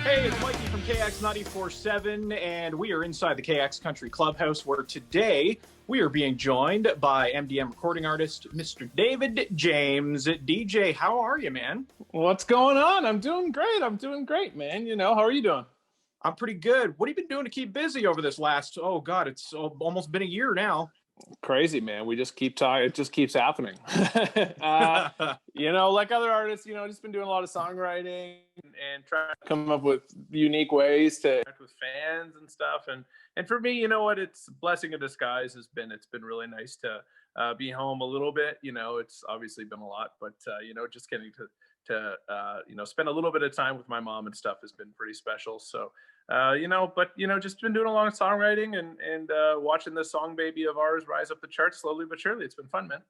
Hey, it's Mikey from KX 94.7, and we are inside the KX Country Clubhouse, where today we are being joined by MDM recording artist, Mr. David James. DJ, how are you, man? What's going on? I'm doing great, man. How are you doing? I'm pretty good. What have you been doing to keep busy over this last, it's almost been a year now. Crazy, man. We just keep talking. It just keeps happening. Like other artists, just been doing a lot of songwriting and trying to come up with unique ways to connect with fans and stuff. And for me, it's a blessing in disguise. It's been really nice to be home a little bit. It's obviously been a lot, but just getting to spend a little bit of time with my mom and stuff has been pretty special. So, just been doing a lot of songwriting and watching this song baby of ours rise up the charts slowly but surely. It's been fun, man.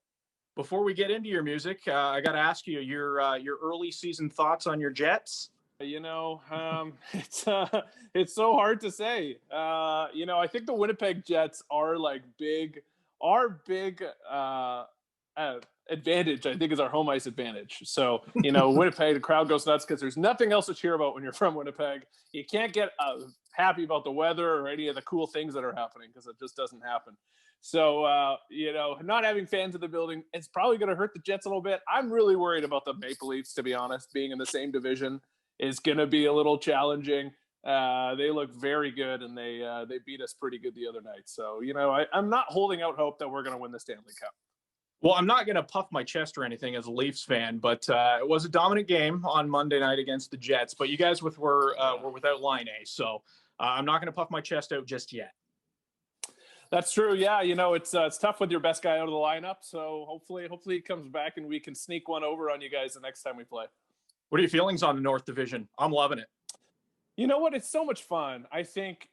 Before we get into your music, I got to ask you your early season thoughts on your Jets. It's so hard to say. I think the Winnipeg Jets are big advantage, I think, is our home ice advantage. So, Winnipeg, the crowd goes nuts because there's nothing else to cheer about when you're from Winnipeg. You can't get happy about the weather or any of the cool things that are happening because it just doesn't happen. So, not having fans in the building, it's probably going to hurt the Jets a little bit. I'm really worried about the Maple Leafs, to be honest. Being in the same division is going to be a little challenging. They look very good, and they beat us pretty good the other night. So, I'm not holding out hope that we're going to win the Stanley Cup. Well, I'm not going to puff my chest or anything as a Leafs fan, but it was a dominant game on Monday night against the Jets. But you guys were without Line A, so I'm not going to puff my chest out just yet. That's true. Yeah, it's tough with your best guy out of the lineup. So hopefully he comes back and we can sneak one over on you guys the next time we play. What are your feelings on the North Division? I'm loving it. You know what? It's so much fun. I think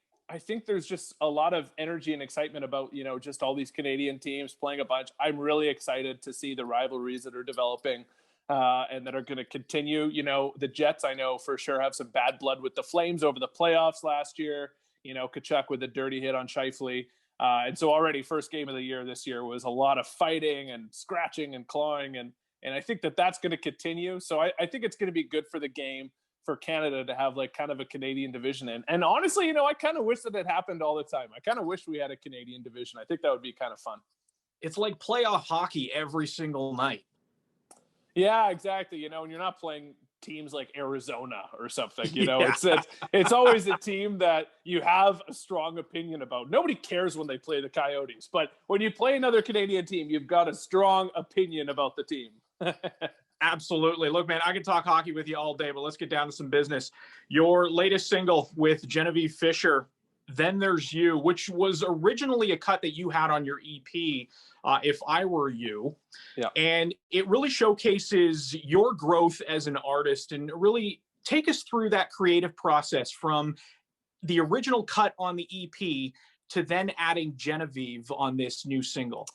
there's just a lot of energy and excitement about, just all these Canadian teams playing a bunch. I'm really excited to see the rivalries that are developing and that are going to continue. The Jets, I know for sure, have some bad blood with the Flames over the playoffs last year. Tkachuk with a dirty hit on Scheifele. And so already first game of the year this year was a lot of fighting and scratching and clawing. And I think that's going to continue. So I think it's going to be good for the game for Canada to have kind of a Canadian division. And honestly, I kind of wish that it happened all the time. I kind of wish we had a Canadian division. I think that would be kind of fun. It's like playoff hockey every single night. Yeah, exactly. And you're not playing teams like Arizona or something, Yeah. It's always a team that you have a strong opinion about. Nobody cares when they play the Coyotes, but when you play another Canadian team, you've got a strong opinion about the team. Absolutely. Look, man, I can talk hockey with you all day, but let's get down to some business. Your latest single with Genevieve Fisher, Then There's You, which was originally a cut that you had on your EP, If I Were You. Yeah. And it really showcases your growth as an artist and really take us through that creative process from the original cut on the EP to then adding Genevieve on this new single.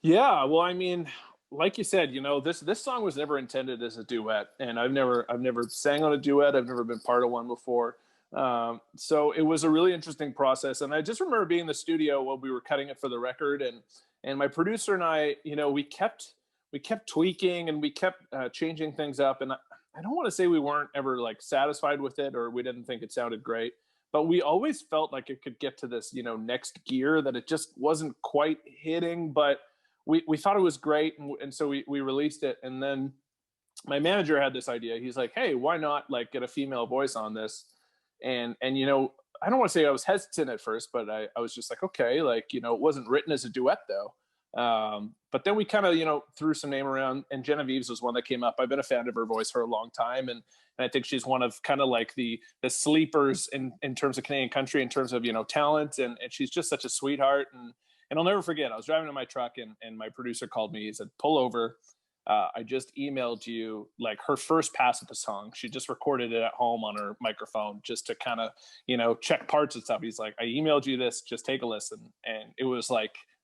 Yeah, well, I mean, like you said, this song was never intended as a duet, and I've never sang on a duet. I've never been part of one before. So it was a really interesting process. And I just remember being in the studio while we were cutting it for the record, and my producer and I, we kept tweaking and we kept changing things up. And I don't want to say we weren't ever satisfied with it or we didn't think it sounded great, but we always felt like it could get to this, next gear that it just wasn't quite hitting, but we thought it was great. And so we released it. And then my manager had this idea. He's like, hey, why not get a female voice on this? And I don't want to say I was hesitant at first, but I was just like, okay, it wasn't written as a duet though. But then we kind of, threw some name around, and Genevieve's was one that came up. I've been a fan of her voice for a long time. And I think she's one of kind of the sleepers in terms of Canadian country, in terms of, talent. And she's just such a sweetheart. And I'll never forget, I was driving in my truck and my producer called me. He said, pull over. I just emailed you her first pass at the song. She just recorded it at home on her microphone just to kind of, check parts and stuff. He's like, I emailed you this, just take a listen. And it was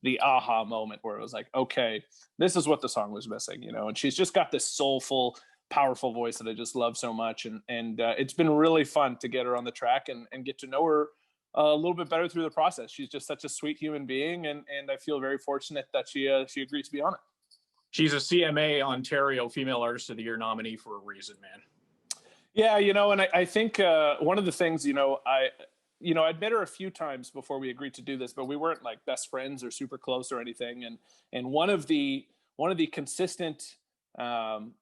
the aha moment where it was okay, this is what the song was missing, and she's just got this soulful, powerful voice that I just love so much. And it's been really fun to get her on the track and get to know her a little bit better through the process. She's just such a sweet human being. And I feel very fortunate that she agreed to be on it. She's a CMA Ontario Female Artist of the Year nominee for a reason, man. Yeah, and I think one of the things, I'd met her a few times before we agreed to do this, but we weren't like best friends or super close or anything. And one of the consistent, I'm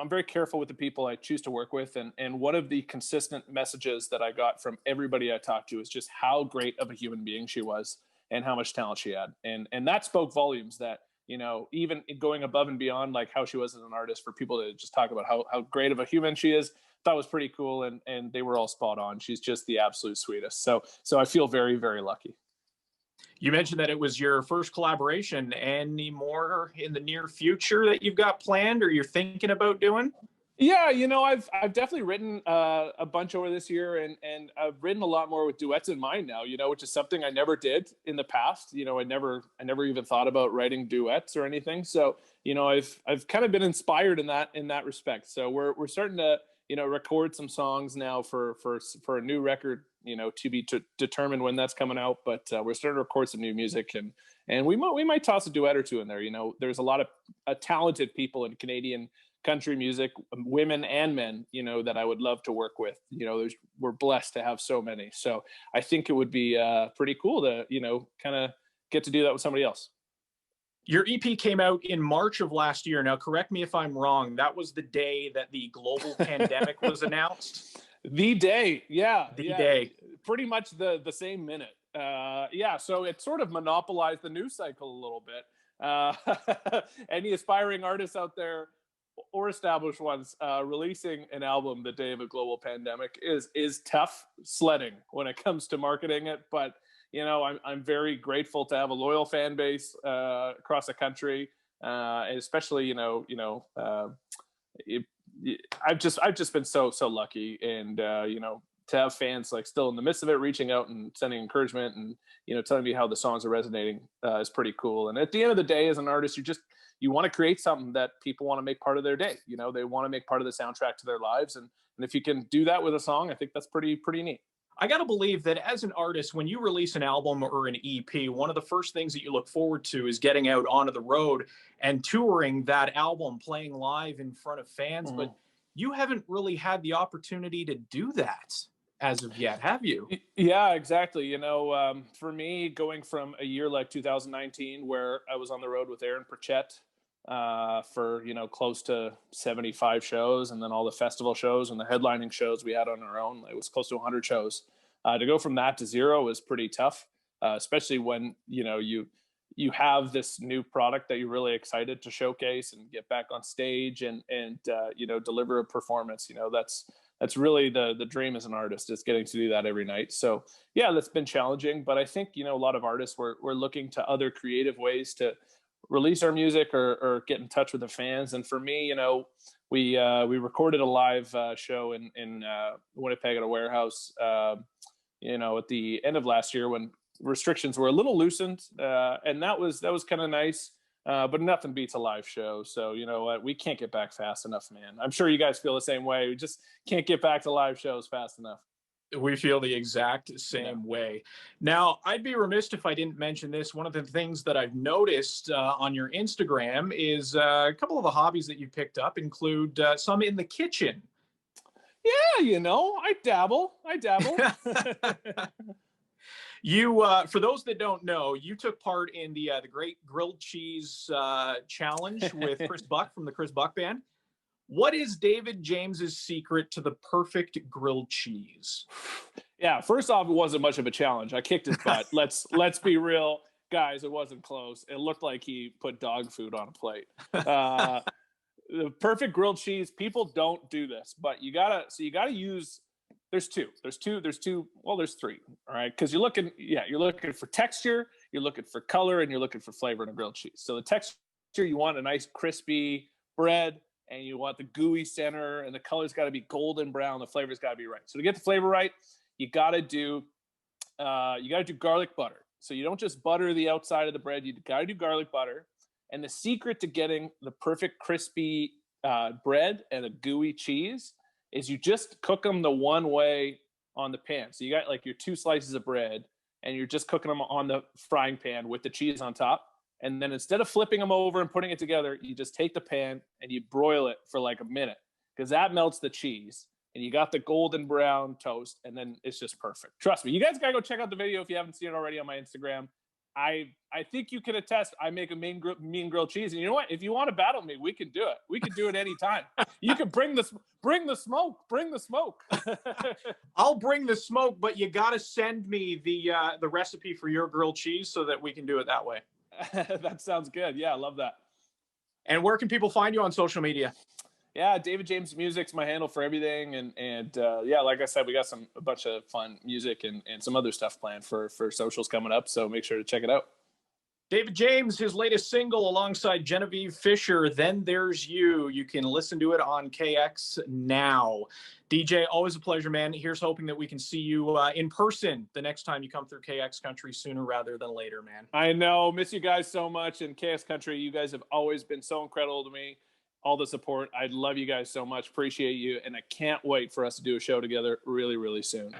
very careful with the people I choose to work with, and one of the consistent messages that I got from everybody I talked to is just how great of a human being she was and how much talent she had, and that spoke volumes. That even going above and beyond like how she was as an artist, for people to just talk about how great of a human she is, thought was pretty cool, and they were all spot on. She's just the absolute sweetest. So I feel very, very lucky. You mentioned that it was your first collaboration. Any more in the near future that you've got planned or you're thinking about doing? Yeah, I've definitely written a bunch over this year, and I've written a lot more with duets in mind now. Which is something I never did in the past. I never even thought about writing duets or anything. So I've kind of been inspired in that respect. So we're starting to record some songs now for a new record. To be determined when that's coming out. But we're starting to record some new music, and we might toss a duet or two in there. There's a lot of talented people in Canadian country music, women and men, that I would love to work with. We're blessed to have so many. So I think it would be pretty cool to, kind of get to do that with somebody else. Your EP came out in March of last year. Now, correct me if I'm wrong. That was the day that the global pandemic was announced. The day, yeah, The yeah, day. pretty much the same minute. Yeah, so it sort of monopolized the news cycle a little bit. Any aspiring artists out there or established ones releasing an album the day of a global pandemic is tough sledding when it comes to marketing it. But I'm very grateful to have a loyal fan base across the country, and especially it, I've just been so lucky, and to have fans like still in the midst of it reaching out and sending encouragement, and telling me how the songs are resonating is pretty cool. And at the end of the day, as an artist, you want to create something that people want to make part of their day. They want to make part of the soundtrack to their lives, and if you can do that with a song, I think that's pretty neat. I got to believe that as an artist, when you release an album or an EP, one of the first things that you look forward to is getting out onto the road and touring that album, playing live in front of fans. But you haven't really had the opportunity to do that as of yet, have you? Yeah, exactly. For me, going from a year like 2019, where I was on the road with Aaron Pritchett for close to 75 shows, and then all the festival shows and the headlining shows we had on our own, it was close to 100 shows. To go from that to zero was pretty tough, especially when you have this new product that you're really excited to showcase and get back on stage and deliver a performance. That's really the dream as an artist, is getting to do that every night. So yeah, that's been challenging, but I think a lot of artists were looking to other creative ways to release our music or get in touch with the fans. And for me, we recorded a live show in Winnipeg at a warehouse, at the end of last year, when restrictions were a little loosened, and that was kind of nice. But nothing beats a live show. So you know what? We can't get back fast enough, man. I'm sure you guys feel the same way. We just can't get back to live shows fast enough. We feel the exact same way. Now, I'd be remiss if I didn't mention this. One of the things that I've noticed on your Instagram is a couple of the hobbies that you picked up include some in the kitchen. Yeah, I dabble. You, for those that don't know, you took part in the Great Grilled Cheese Challenge with Chris Buck from the Chris Buck Band. What is David James's secret to the perfect grilled cheese? Yeah, first off, it wasn't much of a challenge. I kicked his butt. Let's be real, guys. It wasn't close. It looked like he put dog food on a plate. The perfect grilled cheese. People don't do this, but you gotta use. There's two. Well, there's three. All right, because you're looking for texture, you're looking for color, and you're looking for flavor in a grilled cheese. So the texture, you want a nice crispy bread, and you want the gooey center, and the color's got to be golden brown. The flavor's got to be right. So to get the flavor right, you got to do garlic butter. So you don't just butter the outside of the bread. You got to do garlic butter. And the secret to getting the perfect crispy bread and a gooey cheese is you just cook them the one way on the pan. So you got like your two slices of bread, and you're just cooking them on the frying pan with the cheese on top. And then instead of flipping them over and putting it together, you just take the pan and you broil it for like a minute, because that melts the cheese. and you got the golden brown toast, and then it's just perfect. Trust me. You guys gotta go check out the video if you haven't seen it already on my Instagram. I think you can attest. I make a mean grilled cheese, and you know what? If you want to battle me, we can do it. We can do it anytime. You can bring the smoke. Bring the smoke. I'll bring the smoke, but you got to send me the recipe for your grilled cheese so that we can do it that way. That sounds good. Yeah, I love that. And where can people find you on social media? Yeah, David James Music's my handle for everything, and yeah, like I said, we got a bunch of fun music and some other stuff planned for socials coming up. So make sure to check it out. David James, his latest single alongside Genevieve Fisher, Then There's You. You can listen to it on KX now. DJ, always a pleasure, man. Here's hoping that we can see you in person the next time you come through KX Country, sooner rather than later, man. I know. Miss you guys so much. And KX Country, you guys have always been so incredible to me. All the support. I love you guys so much. Appreciate you. And I can't wait for us to do a show together really, really soon.